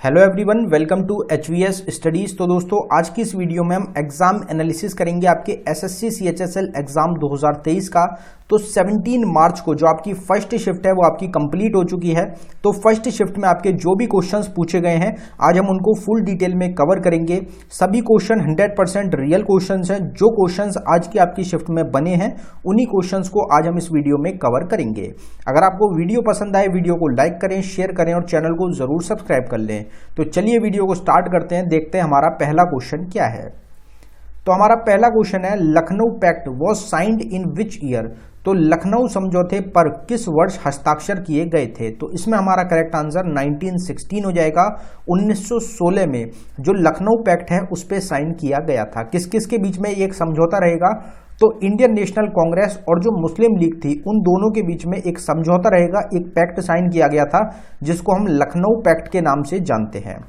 Hello everyone, welcome to HVS studies. तो दोस्तों, आज की इस वीडियो में हम एग्जाम एनालिसिस करेंगे आपके SSC CHSL एग्जाम 2023 का। तो 17 मार्च को जो आपकी फर्स्ट शिफ्ट है वो आपकी कंप्लीट हो चुकी है। तो फर्स्ट शिफ्ट में आपके जो भी क्वेश्चंस पूछे गए हैं आज हम उनको फुल डिटेल में कवर करेंगे। सभी क्वेश्चन 100% रियल क्वेश्चंस हैं। जो क्वेश्चंस आज की आपकी शिफ्ट में बने हैं उन्हीं क्वेश्चंस को आज हम इस वीडियो में कवर करेंगे। अगर आपको वीडियो पसंद आए, वीडियो को लाइक करें, शेयर करें और चैनल को जरूर सब्सक्राइब कर लें। तो चलिए वीडियो को स्टार्ट करते हैं, देखते हैं हमारा पहला क्वेश्चन क्या है। तो हमारा पहला क्वेश्चन है, Lucknow pact was signed in which year. तो लखनऊ समझौते पर किस वर्ष हस्ताक्षर किए गए थे। तो इसमें हमारा करेक्ट आंसर 1916 हो जाएगा। 1916 में जो लखनऊ पैक्ट है उस पर साइन किया गया था। किस किस के बीच में एक समझौता रहेगा, तो इंडियन नेशनल कांग्रेस और जो मुस्लिम लीग थी उन दोनों के बीच में एक समझौता रहेगा, एक पैक्ट साइन किया गया था जिसको हम लखनऊ पैक्ट के नाम से जानते हैं।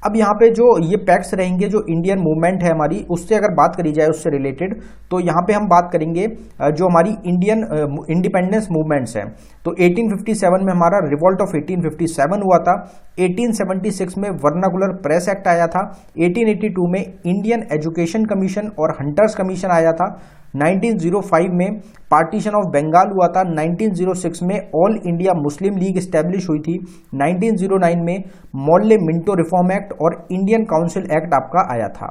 अब यहाँ पे जो ये पैक्ट्स रहेंगे, जो इंडियन मूवमेंट है हमारी, उससे अगर बात करी जाए उससे रिलेटेड, तो यहाँ पे हम बात करेंगे जो हमारी इंडियन इंडिपेंडेंस मूवमेंट्स हैं। तो 1857 में हमारा रिवॉल्ट ऑफ 1857 हुआ था। 1876 में वर्नाकुलर प्रेस एक्ट आया था। 1882 में इंडियन एजुकेशन कमीशन और हंटर्स कमीशन आया था। 1905 में पार्टीशन ऑफ बंगाल हुआ था। 1906 में all India Muslim league establish हुई थी। 1909 में मोर्ले मिंटो रिफॉर्म एक्ट और इंडियन काउंसिल एक्ट आपका आया था।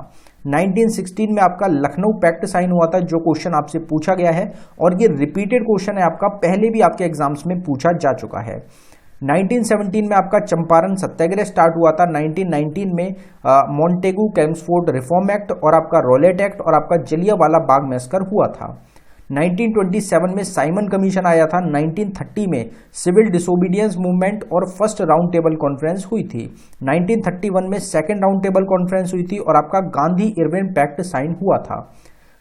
1916 में आपका लखनऊ पैक्ट साइन हुआ था, जो क्वेश्चन आपसे पूछा गया है और ये रिपीटेड क्वेश्चन है आपका, पहले भी आपके एग्जाम्स में पूछा जा चुका है। 1917 में आपका चंपारण सत्याग्रह स्टार्ट हुआ था। 1919 में मॉन्टेगू कैम्सफोर्ड रिफॉर्म एक्ट और आपका रोलेट एक्ट और आपका जलियांवाला बाग मैसकर हुआ था। 1927 में साइमन कमीशन आया था। 1930 में सिविल डिसोबीडियंस मूवमेंट और फर्स्ट राउंड टेबल कॉन्फ्रेंस हुई थी। 1931 में सेकेंड राउंड टेबल कॉन्फ्रेंस हुई थी और आपका गांधी इरविन पैक्ट साइन हुआ था।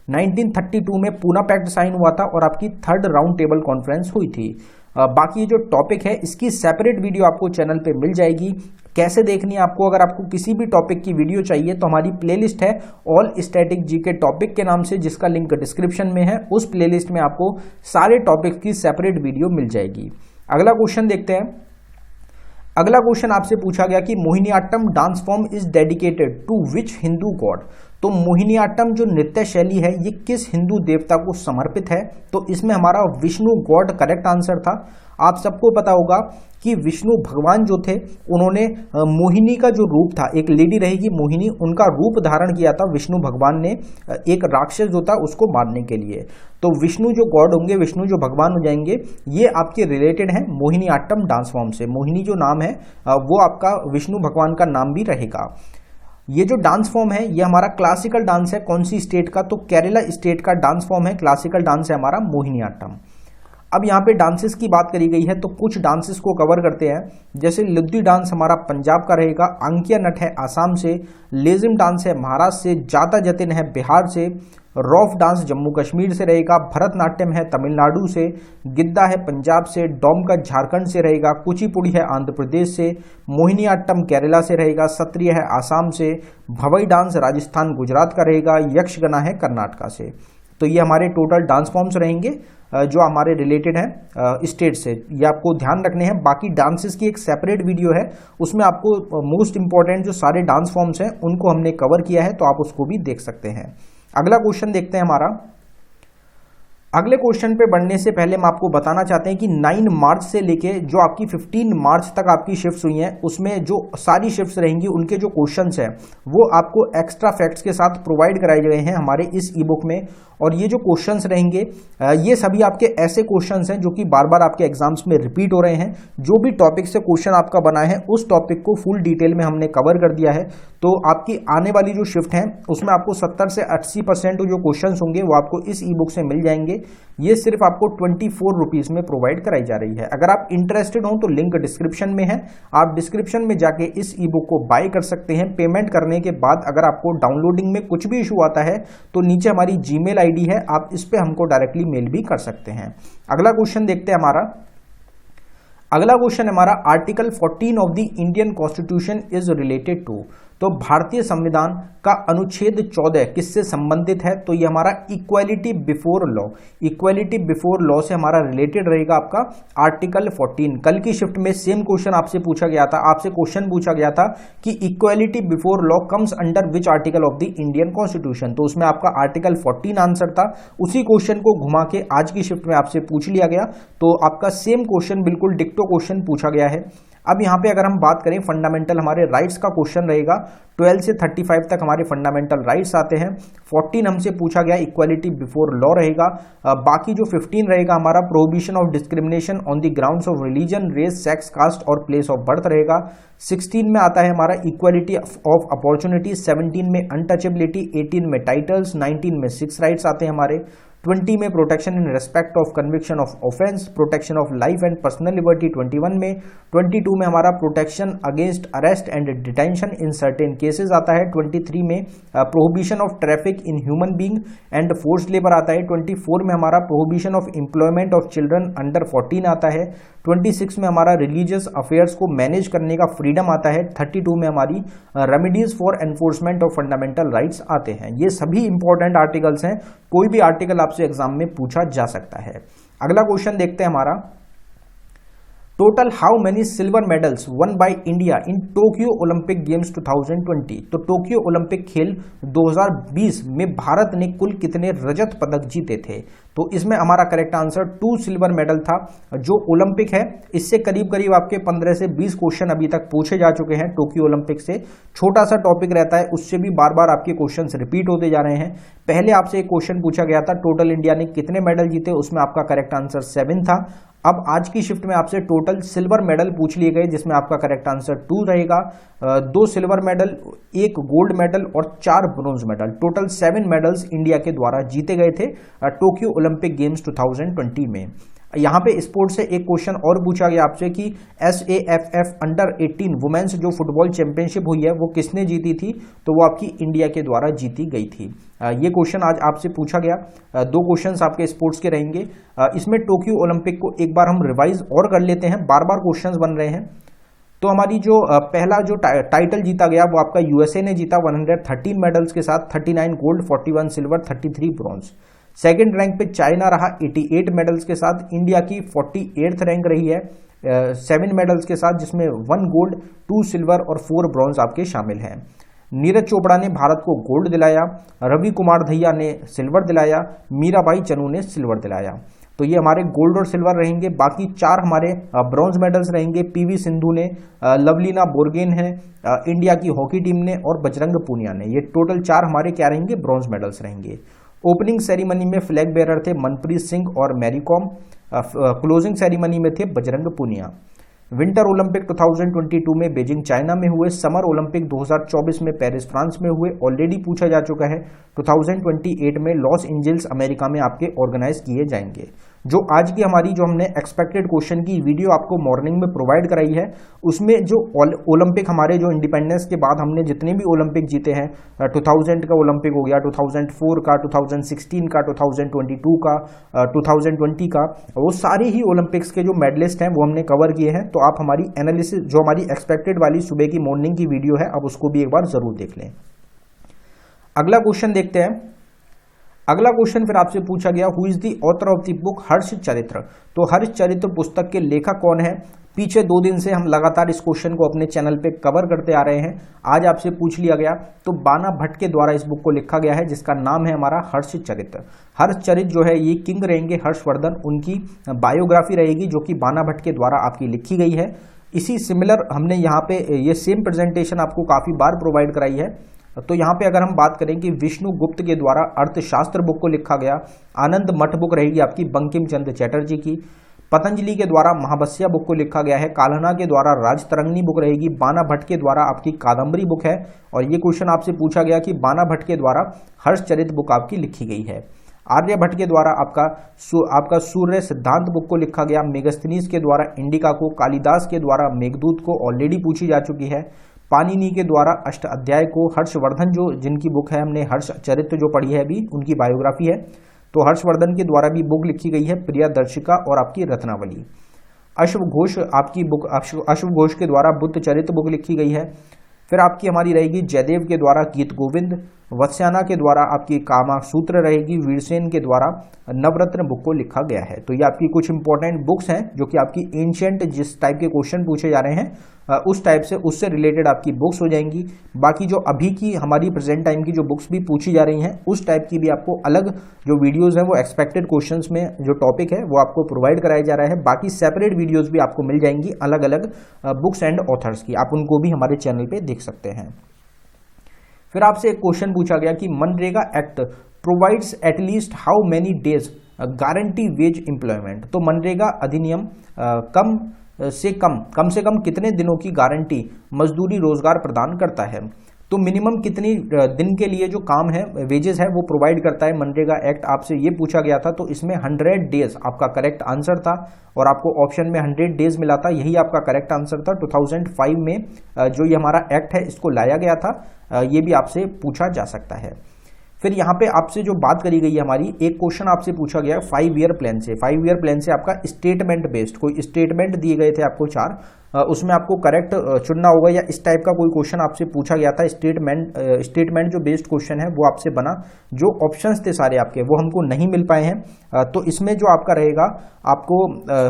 1932 में पूना पैक्ट साइन हुआ था और आपकी थर्ड राउंड टेबल कॉन्फ्रेंस हुई थी। बाकी जो टॉपिक है इसकी सेपरेट वीडियो आपको चैनल पे मिल जाएगी। कैसे देखनी है आपको, अगर आपको किसी भी टॉपिक की वीडियो चाहिए तो हमारी प्लेलिस्ट है ऑल स्टैटिक जीके टॉपिक के नाम से, जिसका लिंक डिस्क्रिप्शन में है। उस प्लेलिस्ट में आपको सारे टॉपिक की सेपरेट वीडियो मिल जाएगी। अगला क्वेश्चन देखते हैं। अगला क्वेश्चन आपसे पूछा गया कि Mohiniyattam dance form is dedicated to which Hindu god. तो मोहिनीअट्टम जो नृत्य शैली है ये किस हिंदू देवता को समर्पित है। तो इसमें हमारा विष्णु गॉड करेक्ट आंसर था। आप सबको पता होगा कि विष्णु भगवान जो थे उन्होंने मोहिनी का जो रूप था, एक लेडी रहेगी मोहिनी, उनका रूप धारण किया था विष्णु भगवान ने एक राक्षस जो था उसको मारने के लिए। तो विष्णु जो गॉड होंगे, विष्णु जो भगवान हो जाएंगे, ये आपके रिलेटेड हैं मोहिनीअट्टम डांस फॉर्म से। मोहिनी जो नाम है वो आपका विष्णु भगवान का नाम भी रहेगा। ये जो डांस फॉर्म है ये हमारा क्लासिकल डांस है। कौन सी स्टेट का, तो केरला स्टेट का डांस फॉर्म है, क्लासिकल डांस है हमारा मोहिनीअट्टम। अब यहाँ पे डांसेस की बात करी गई है तो कुछ डांसेस को कवर करते हैं। जैसे लुद्दी डांस हमारा पंजाब का रहेगा, अंकिया नट है आसाम से, लेजिम डांस है महाराष्ट्र से, जाता जतिन है बिहार से, रॉफ डांस जम्मू कश्मीर से रहेगा, भरतनाट्यम है तमिलनाडु से, गिद्दा है पंजाब से, डोमकच झारखंड से रहेगा, कुचिपुड़ी है आंध्र प्रदेश से, मोहिनीअट्टम केरला से रहेगा, सत्रिय है आसाम से, भवई डांस राजस्थान गुजरात का रहेगा, यक्षगना है कर्नाटका से। तो ये हमारे टोटल डांस फॉर्म्स रहेंगे जो हमारे रिलेटेड हैं स्टेट से, ये आपको ध्यान रखने हैं। बाकी डांसेस की एक सेपरेट वीडियो है, उसमें आपको मोस्ट इंपॉर्टेंट जो सारे डांस फॉर्म्स हैं उनको हमने कवर किया है, तो आप उसको भी देख सकते हैं। अगला क्वेश्चन देखते हैं हमारा। अगले क्वेश्चन पे बढ़ने से पहले हम आपको बताना चाहते हैं कि 9 मार्च से लेके जो आपकी 15 मार्च तक आपकी शिफ्ट्स हुई हैं उसमें जो सारी शिफ्ट्स रहेंगी उनके जो क्वेश्चंस हैं वो आपको एक्स्ट्रा फैक्ट्स के साथ प्रोवाइड कराए गए हैं हमारे इस ई बुक में। और ये जो क्वेश्चंस रहेंगे ये सभी आपके ऐसे क्वेश्चंस हैं जो कि बार बार आपके एग्जाम्स में रिपीट हो रहे हैं। जो भी टॉपिक से क्वेश्चन आपका बना है उस टॉपिक को फुल डिटेल में हमने कवर कर दिया है। तो आपकी आने वाली जो शिफ्ट है उसमें आपको 70 से 80% जो क्वेश्चंस होंगे वो आपको इस ई बुक से मिल जाएंगे। ये सिर्फ आपको 24 रुपीज में प्रोवाइड कराई जा रही है। अगर आप इंटरेस्टेड हो तो लिंक डिस्क्रिप्शन में है, आप डिस्क्रिप्शन में जाके इस ई बुक को बाय कर सकते हैं। पेमेंट करने के बाद अगर आपको डाउनलोडिंग में कुछ भी इशू आता है तो नीचे हमारी जीमेल आईडी है, आप इस पे हमको डायरेक्टली मेल भी कर सकते हैं। अगला क्वेश्चन देखते हैं हमारा। अगला क्वेश्चन हमारा article 14 of the Indian constitution is related to. तो भारतीय संविधान का अनुच्छेद 14 किससे संबंधित है? तो ये हमारा equality before law, equality before law से हमारा रिलेटेड रहेगा आपका आर्टिकल 14। कल की शिफ्ट में सेम क्वेश्चन आपसे पूछा गया था, आपसे क्वेश्चन पूछा गया था कि equality before law comes under which article of the Indian constitution, तो उसमें आपका आर्टिकल 14 आंसर था। उसी क्वेश्चन को घुमा के आज की शिफ्ट में आपसे पूछ लिया गया, तो आपका सेम क्वेश्चन बिल्कुल डिक्टो क्वेश्चन पूछा गया है। अब यहां पे अगर हम बात करें फंडामेंटल हमारे राइट्स का क्वेश्चन रहेगा, 12 से 35 तक हमारे फंडामेंटल राइट्स आते हैं। 14 हमसे पूछा गया इक्वालिटी बिफोर लॉ रहेगा। बाकी जो 15 रहेगा हमारा prohibition of discrimination on the grounds of religion, race, sex, caste और प्लेस ऑफ बर्थ रहेगा। 16 में आता है हमारा इक्वालिटी ऑफ अपॉर्चुनिटी, 17 में अनटचेबिलिटी, 18 में टाइटल्स, 19 में 6 राइट्स आते हैं हमारे, 20 में protection in respect of conviction of offence, protection of life and personal liberty 21 में, 22 में हमारा protection against arrest and detention in certain cases आता है, 23 में prohibition of traffic in human being and forced labour आता है, 24 में हमारा prohibition of employment of children under 14 आता है, 26 में हमारा रिलीजियस अफेयर्स को मैनेज करने का फ्रीडम आता है, 32 में हमारी remedies for enforcement of fundamental rights आते हैं। ये सभी इंपॉर्टेंट आर्टिकल्स हैं, कोई भी आर्टिकल आपसे एग्जाम में पूछा जा सकता है। अगला क्वेश्चन देखते हैं हमारा, total how many silver medals one by India in Tokyo Olympic games 2020, तो टोक्यो ओलंपिक खेल 2020 में भारत ने कुल कितने रजत पदक जीते थे? तो इसमें हमारा करेक्ट आंसर 2 सिल्वर मेडल था। जो ओलंपिक है इससे करीब करीब आपके 15 से 20 क्वेश्चन अभी तक पूछे जा चुके हैं। टोक्यो ओलंपिक से छोटा सा टॉपिक रहता है, उससे भी बार बार आपके क्वेश्चंस रिपीट होते जा रहे हैं। पहले आपसे एक क्वेश्चन पूछा गया था टोटल इंडिया ने कितने मेडल जीते, उसमें आपका करेक्ट आंसर 7 था। अब आज की शिफ्ट में आपसे टोटल सिल्वर मेडल पूछ लिए गए, जिसमें आपका करेक्ट आंसर 2 रहेगा। 2 सिल्वर मेडल, 1 गोल्ड मेडल और 4 bronze medal, total 7 medals India के द्वारा जीते गए थे टोक्यो ओलंपिक गेम्स 2020 में। यहां पे स्पोर्ट्स से एक क्वेश्चन और पूछा गया आपसे कि SAFF अंडर 18 वुमेन्स जो फुटबॉल चैंपियनशिप हुई है वो किसने जीती थी? तो वो आपकी इंडिया के द्वारा जीती गई थी। ये क्वेश्चन आज आपसे पूछा गया। 2 क्वेश्चंस आपके स्पोर्ट्स के रहेंगे। इसमें टोक्यो ओलंपिक को एक बार हम रिवाइज और कर लेते हैं, बार बार क्वेश्चंस बन रहे हैं। तो हमारी जो पहला जो टाइटल जीता गया वो आपका यूएसए ने जीता 113 मेडल्स के साथ, 39 gold, 41 silver, 33 bronze. Second rank पे चाइना रहा 88 मेडल्स के साथ। इंडिया की 48th रैंक रही है 7 मेडल्स के साथ, जिसमें 1 गोल्ड, 2 सिल्वर और 4 ब्रॉन्ज आपके शामिल हैं। नीरज चोपड़ा ने भारत को गोल्ड दिलाया, रवि कुमार दहिया ने सिल्वर दिलाया, मीराबाई चनू ने सिल्वर दिलाया। तो ये हमारे गोल्ड और सिल्वर रहेंगे। बाकी 4 हमारे ब्रॉन्ज मेडल्स रहेंगे। पीवी सिंधु ने, लवलीना बोर्गेन है इंडिया की हॉकी टीम ने, और बजरंग पूनिया ने। ये टोटल 4 हमारे क्या रहेंगे? ब्रॉन्ज मेडल्स रहेंगे। ओपनिंग सेरेमनी में फ्लैग बेरर थे मनप्रीत सिंह और मैरी कॉम। क्लोजिंग सेरेमनी में थे बजरंग पूनिया। विंटर ओलंपिक 2022 में बीजिंग चाइना में हुए। समर ओलंपिक 2024 में पेरिस फ्रांस में हुए, ऑलरेडी पूछा जा चुका है। 2028 में लॉस एंजल्स अमेरिका में आपके ऑर्गेनाइज किए जाएंगे। जो आज की हमारी जो हमने एक्सपेक्टेड क्वेश्चन की वीडियो आपको मॉर्निंग में प्रोवाइड कराई है, उसमें जो ओलंपिक हमारे जो इंडिपेंडेंस के बाद हमने जितने भी ओलंपिक जीते हैं, 2000 का ओलंपिक हो गया, 2004 का, 2016 का, 2022 का, 2020 का, वो सारे ही ओलंपिक्स के जो मेडलिस्ट हैं वो हमने कवर किए हैं। तो आप हमारी एनालिसिस जो हमारी एक्सपेक्टेड वाली सुबह की मॉर्निंग की वीडियो है, आप उसको भी एक बार जरूर देख लें। अगला क्वेश्चन देखते हैं। अगला क्वेश्चन फिर आपसे पूछा गया, who is the author of the book Harsha Charitra. तो हर्ष चरित्र पुस्तक के लेखक कौन है? पीछे 2 दिन से हम लगातार इस क्वेश्चन को अपने चैनल पे कवर करते आ रहे हैं। आज आपसे पूछ लिया गया, तो बाना भट्ट के द्वारा इस बुक को लिखा गया है, जिसका नाम है हमारा हर्ष चरित्र। हर्ष चरित्र जो है ये किंग रहेंगे हर्षवर्धन, उनकी बायोग्राफी रहेगी जो कि बाना भट्ट के द्वारा आपकी लिखी गई है। इसी सिमिलर हमने यहाँ पे ये सेम प्रेजेंटेशन आपको काफी बार प्रोवाइड कराई है। तो यहाँ पे अगर हम बात करें कि विष्णु गुप्त के द्वारा अर्थशास्त्र बुक को लिखा गया, आनंद मठ बुक रहेगी आपकी बंकिम चंद्र चटर्जी की। पतंजलि के द्वारा महावस्या बुक को लिखा गया है, काल्हना के द्वारा राजतरंगिणी बुक रहेगी, बाना भट्ट के द्वारा आपकी कादम्बरी बुक है। और ये क्वेश्चन आपसे पूछा गया कि बाना भट्ट के द्वारा हर्षचरित बुक आपकी लिखी गई है। आर्यभट्ट के द्वारा आपका सूर्य सिद्धांत बुक को लिखा गया, मेगस्थनीज के द्वारा इंडिका को, कालिदास के द्वारा मेघदूत को ऑलरेडी पूछी जा चुकी है, पाणिनि के द्वारा अष्ट अध्याय को, हर्षवर्धन जो जिनकी बुक है हमने हर्ष चरित्र जो पढ़ी है अभी, उनकी बायोग्राफी है, तो हर्षवर्धन के द्वारा भी बुक लिखी गई है, प्रियदर्शिका और आपकी रत्नावली। अश्व घोष आपकी बुक, अश्व घोष के द्वारा बुद्ध चरित्र बुक लिखी गई है। फिर आपकी हमारी रहेगी जयदेव के द्वारा गीत गोविंद, वत्स्याना के द्वारा आपकी कामासूत्र रहेगी, वीरसेन के द्वारा नवरत्न बुक को लिखा गया है। तो ये आपकी कुछ इंपॉर्टेंट बुक्स हैं जो कि आपकी एंशिएंट जिस टाइप के क्वेश्चन पूछे जा रहे हैं उस टाइप से उससे रिलेटेड आपकी बुक्स हो जाएंगी। बाकी जो अभी की हमारी प्रेजेंट टाइम की जो बुक्स भी पूछी जा रही हैं उस टाइप की भी आपको अलग जो वीडियोस हैं वो एक्सपेक्टेड क्वेश्चंस में जो टॉपिक है वो आपको प्रोवाइड कराया जा रहा है। बाकी सेपरेट वीडियोस भी आपको मिल जाएंगी अलग अलग बुक्स एंड ऑथर्स की, आप उनको भी हमारे चैनल पे देख सकते हैं। फिर आपसे एक क्वेश्चन पूछा गया कि MNREGA act provides at least how many days guarantee veg employment. तो मनरेगा अधिनियम कम से कम कितने दिनों की गारंटी मजदूरी रोजगार प्रदान करता है। तो मिनिमम कितनी दिन के लिए जो काम है वेजेस है वो प्रोवाइड करता है मनरेगा एक्ट, आपसे ये पूछा गया था। तो इसमें 100 डेज आपका करेक्ट आंसर था और आपको ऑप्शन में 100 डेज मिला था, यही आपका करेक्ट आंसर था। 2005 में जो ये हमारा एक्ट है इसको लाया गया था, ये भी आपसे पूछा जा सकता है। फिर यहाँ पे आपसे जो बात करी गई है हमारी, एक क्वेश्चन आपसे पूछा गया 5 ईयर प्लान से। 5 ईयर प्लान से आपका स्टेटमेंट बेस्ड कोई स्टेटमेंट दिए गए थे आपको 4, उसमें आपको करेक्ट चुनना होगा या इस टाइप का कोई क्वेश्चन आपसे पूछा गया था। स्टेटमेंट जो बेस्ड क्वेश्चन है वो आपसे बना, जो ऑप्शंस थे सारे आपके वो हमको नहीं मिल पाए हैं। तो इसमें जो आपका रहेगा आपको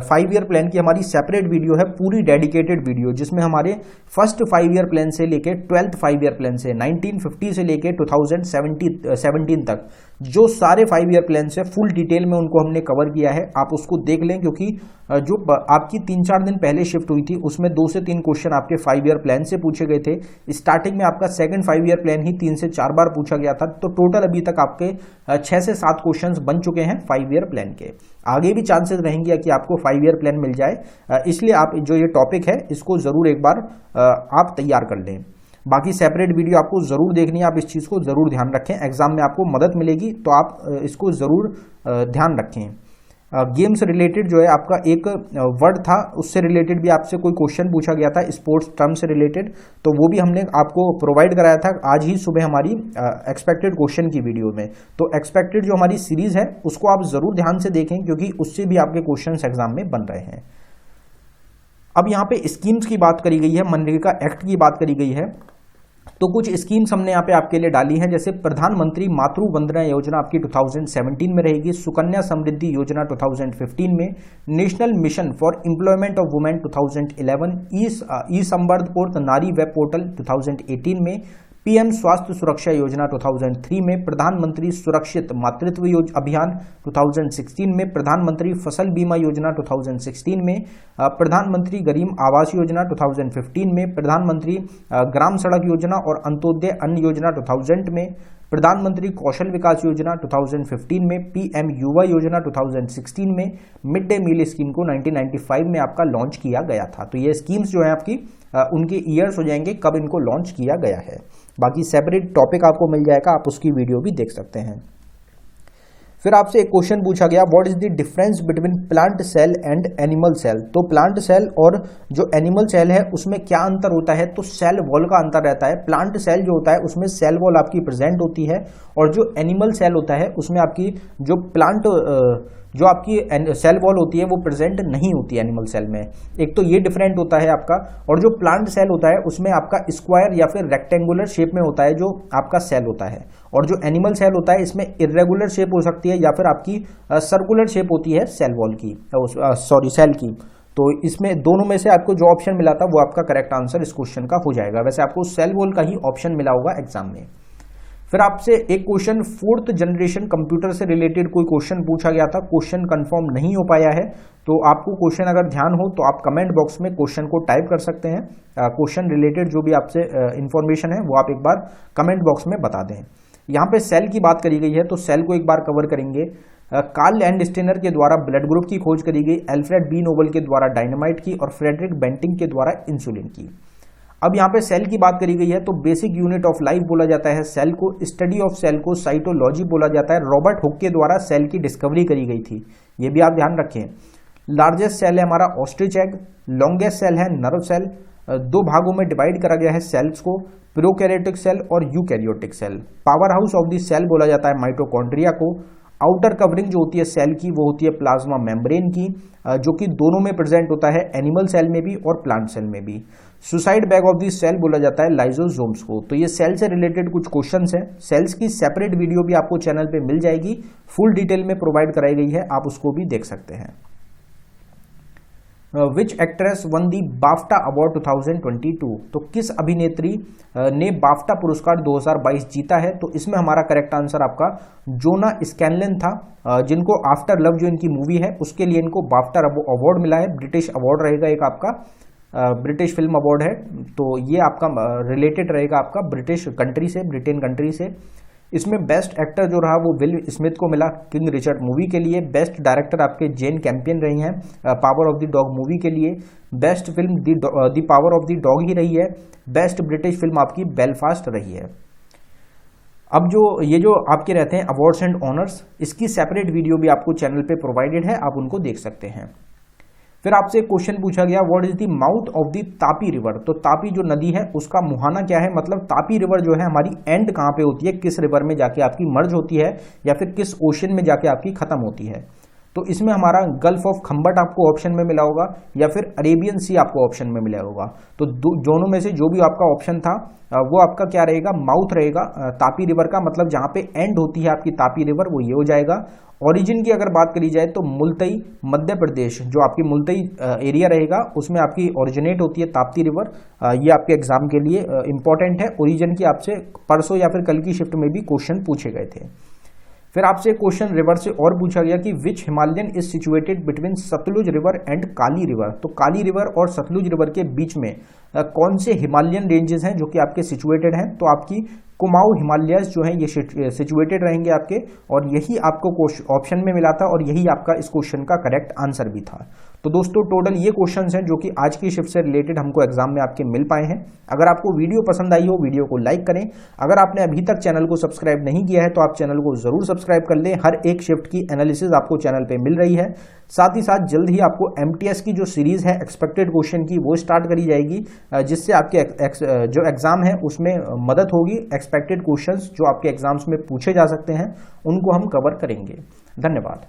5 ईयर प्लान की हमारी सेपरेट वीडियो है, पूरी डेडिकेटेड वीडियो, जिसमें हमारे फर्स्ट 5 ईयर प्लान से लेके 12th 5 ईयर प्लान से 1950 से लेके 2017 तक जो सारे 5 ईयर प्लान से फुल डिटेल में उनको हमने कवर किया है, आप उसको देख लें। क्योंकि जो आपकी 3-4 दिन पहले शिफ्ट हुई थी उसमें 2 से 3 क्वेश्चन आपके 5 ईयर प्लान से पूछे गए थे। स्टार्टिंग में आपका सेकंड 5 ईयर प्लान ही 3 से 4 बार पूछा गया था। तो टोटल अभी तक आपके 6 से 7 क्वेश्चन बन चुके हैं 5 ईयर प्लान के। आगे भी चांसेस रहेंगे कि आपको 5 ईयर प्लान मिल जाए, इसलिए आप जो ये टॉपिक है इसको जरूर एक बार आप तैयार कर लें। बाकी सेपरेट वीडियो आपको जरूर देखनी है, आप इस चीज़ को जरूर ध्यान रखें, एग्जाम में आपको मदद मिलेगी तो आप इसको जरूर ध्यान रखें। गेम्स रिलेटेड जो है आपका एक वर्ड था, उससे रिलेटेड भी आपसे कोई क्वेश्चन पूछा गया था स्पोर्ट्स टर्म से रिलेटेड, तो वो भी हमने आपको प्रोवाइड कराया था आज ही सुबह हमारी एक्सपेक्टेड क्वेश्चन की वीडियो में। तो एक्सपेक्टेड जो हमारी सीरीज है उसको आप जरूर ध्यान से देखें क्योंकि उससे भी आपके क्वेश्चन एग्जाम में बन रहे हैं। अब यहाँ पे स्कीम्स की बात करी गई है, मनरेगा एक्ट की बात करी गई है, तो कुछ स्कीम्स हमने यहाँ पे आपके लिए डाली हैं। जैसे प्रधानमंत्री मातृ वंदना योजना आपकी 2017 में रहेगी, सुकन्या समृद्धि योजना 2015 में, national mission for employment of women 2011, ई संवर्धन नारी वेब पोर्टल 2018 में, पीएम स्वास्थ्य सुरक्षा योजना 2003 में, प्रधानमंत्री सुरक्षित मातृत्व अभियान 2016 में, प्रधानमंत्री फसल बीमा योजना 2016 में, प्रधानमंत्री गरीब आवास योजना 2015 में, प्रधानमंत्री ग्राम सड़क योजना और अंत्योदय अन्न योजना 2000 में, प्रधानमंत्री कौशल विकास योजना 2015 में, पीएम युवा योजना 2016 में, मिड डे मील स्कीम को 1995 में आपका लॉन्च किया गया था। तो ये स्कीम्स जो है आपकी उनके ईयर्स हो जाएंगे कब इनको लॉन्च किया गया है। बाकी सेपरेट टॉपिक आपको मिल जाएगा, आप उसकी वीडियो भी देख सकते हैं। फिर आपसे एक क्वेश्चन पूछा गया, what is the difference between plant cell and animal cell. तो प्लांट सेल और जो एनिमल सेल है उसमें क्या अंतर होता है, तो सेल वॉल का अंतर रहता है। प्लांट सेल जो होता है उसमें सेल वॉल आपकी प्रेजेंट होती है और जो एनिमल सेल होता है उसमें आपकी जो प्लांट जो आपकी सेल वॉल होती है वो प्रेजेंट नहीं होती है एनिमल सेल में। एक तो ये डिफरेंट होता है आपका, और जो प्लांट सेल होता है उसमें आपका स्क्वायर या फिर रेक्टेंगुलर शेप में होता है जो आपका सेल होता है, और जो एनिमल सेल होता है इसमें इरेगुलर शेप हो सकती है या फिर आपकी सर्कुलर शेप होती है सेल वॉल की, सेल की। तो इसमें दोनों में से आपको जो ऑप्शन मिला था वो आपका करेक्ट आंसर इस क्वेश्चन का हो जाएगा। वैसे आपको सेल वॉल का ही ऑप्शन मिला होगा एग्जाम में। फिर आपसे एक क्वेश्चन 4th जनरेशन कंप्यूटर से रिलेटेड कोई क्वेश्चन पूछा गया था, क्वेश्चन कंफर्म नहीं हो पाया है। तो आपको क्वेश्चन अगर ध्यान हो तो आप कमेंट बॉक्स में क्वेश्चन को टाइप कर सकते हैं। क्वेश्चन रिलेटेड जो भी आपसे इंफॉर्मेशन है वो आप एक बार कमेंट बॉक्स में बता दें। यहाँ पे सेल की बात करी गई है तो सेल को एक बार कवर करेंगे। कार्ल लैंडस्टेनर के द्वारा ब्लड ग्रुप की खोज करी गई, एल्फ्रेड बी नोबल के द्वारा डायनामाइट की और फ्रेडरिक बेंटिंग के द्वारा इंसुलिन की। अब यहाँ पे सेल की बात करी गई है तो बेसिक यूनिट ऑफ लाइफ बोला जाता है सेल को, स्टडी ऑफ सेल को साइटोलॉजी बोला जाता है। रॉबर्ट हुक के द्वारा सेल की डिस्कवरी करी गई थी, ये भी आप ध्यान रखें। लार्जेस्ट सेल है हमारा ऑस्ट्रिच एग, लॉन्गेस्ट सेल है नर्व सेल। 2 भागों में डिवाइड करा गया है सेल्स को, प्रोकैरियोटिक सेल और eukaryotic cell. Powerhouse of the cell बोला जाता है माइटोकॉन्ड्रिया को। आउटर कवरिंग जो होती है सेल की वो होती है प्लाज्मा मेम्ब्रेन की, जो कि दोनों में प्रेजेंट होता है, एनिमल सेल में भी और प्लांट सेल में भी। Suicide bag of the cell बोला जाता है लाइजोसोम्स को। तो ये सेल से रिलेटेड कुछ क्वेश्चंस हैं। सेल्स की सेपरेट वीडियो भी आपको चैनल पे मिल जाएगी, फुल डिटेल में प्रोवाइड कराई गई है, आप उसको भी देख सकते हैं। विच एक्ट्रेस वन दी बाफ्टा अवार्ड 2022, तो किस अभिनेत्री ने बाफ्टा पुरस्कार 2022 जीता है? तो इसमें हमारा करेक्ट आंसर आपका जोना स्कैनलन था, जिनको आफ्टर लव जो इनकी मूवी है उसके लिए इनको बाफ्टा अवार्ड मिला है। ब्रिटिश अवार्ड रहेगा एक आपका, ब्रिटिश फिल्म अवार्ड है, तो ये आपका रिलेटेड रहेगा आपका ब्रिटिश कंट्री से, ब्रिटेन कंट्री से। इसमें बेस्ट एक्टर जो रहा वो विल स्मिथ को मिला किंग रिचर्ड मूवी के लिए। बेस्ट डायरेक्टर आपके जेन कैंपियन रही हैं power of the dog movie के लिए। Best film the power of the dog ही रही है। बेस्ट ब्रिटिश फिल्म आपकी बेलफास्ट रही है। अब जो आपके रहते हैं अवार्ड्स एंड ऑनर्स, इसकी सेपरेट वीडियो भी आपको चैनल पे प्रोवाइडेड है, आप उनको देख सकते हैं। फिर आपसे एक क्वेश्चन पूछा गया, what is the mouth of the Tapi river, तो तापी जो नदी है उसका मुहाना क्या है? मतलब तापी रिवर जो है हमारी एंड कहां पे होती है, किस रिवर में जाके आपकी मर्ज होती है या फिर किस ओशन में जाके आपकी खत्म होती है? तो इसमें हमारा गल्फ ऑफ खंबट आपको ऑप्शन में मिला होगा या फिर अरेबियन सी आपको ऑप्शन में मिला होगा। तो दोनों में से जो भी आपका ऑप्शन था वो आपका क्या रहेगा? माउथ रहेगा तापी रिवर का, मतलब जहां पे एंड होती है आपकी तापी रिवर वो ये हो जाएगा। ओरिजिन की अगर बात करी जाए तो मुल्तई मध्य प्रदेश, जो आपकी मुल्तई एरिया रहेगा उसमें आपकी ओरिजिनेट होती है ताप्ती रिवर। ये आपके एग्जाम के लिए इंपॉर्टेंट है। ओरिजिन की आपसे परसों या फिर कल की शिफ्ट में भी क्वेश्चन पूछे गए थे। फिर आपसे क्वेश्चन रिवर से और पूछा गया कि which Himalayan is situated between Sutlej river and Kali river, तो काली रिवर और सतलुज रिवर के बीच में कौन से हिमालयन रेंजेस हैं जो कि आपके सिचुएटेड हैं? तो आपकी कुमाऊं हिमालयस जो है ये सिचुएटेड रहेंगे आपके, और यही आपको ऑप्शन में मिला था और यही आपका इस क्वेश्चन का करेक्ट आंसर भी था। तो दोस्तों टोटल ये क्वेश्चंस हैं जो कि आज की शिफ्ट से रिलेटेड हमको एग्जाम में आपके मिल पाए हैं। अगर आपको वीडियो पसंद आई हो वीडियो को लाइक करें। अगर आपने अभी तक चैनल को सब्सक्राइब नहीं किया है तो आप चैनल को जरूर सब्सक्राइब कर लें। हर एक शिफ्ट की एनालिसिस आपको चैनल पे मिल रही है। साथ ही साथ जल्द ही आपको एमटीएस की जो सीरीज है एक्सपेक्टेड क्वेश्चन की वो स्टार्ट करी जाएगी, जिससे आपके जो एग्जाम है उसमें मदद होगी। एक्सपेक्टेड क्वेश्चंस जो आपके एग्जाम्स में पूछे जा सकते हैं उनको हम कवर करेंगे। धन्यवाद।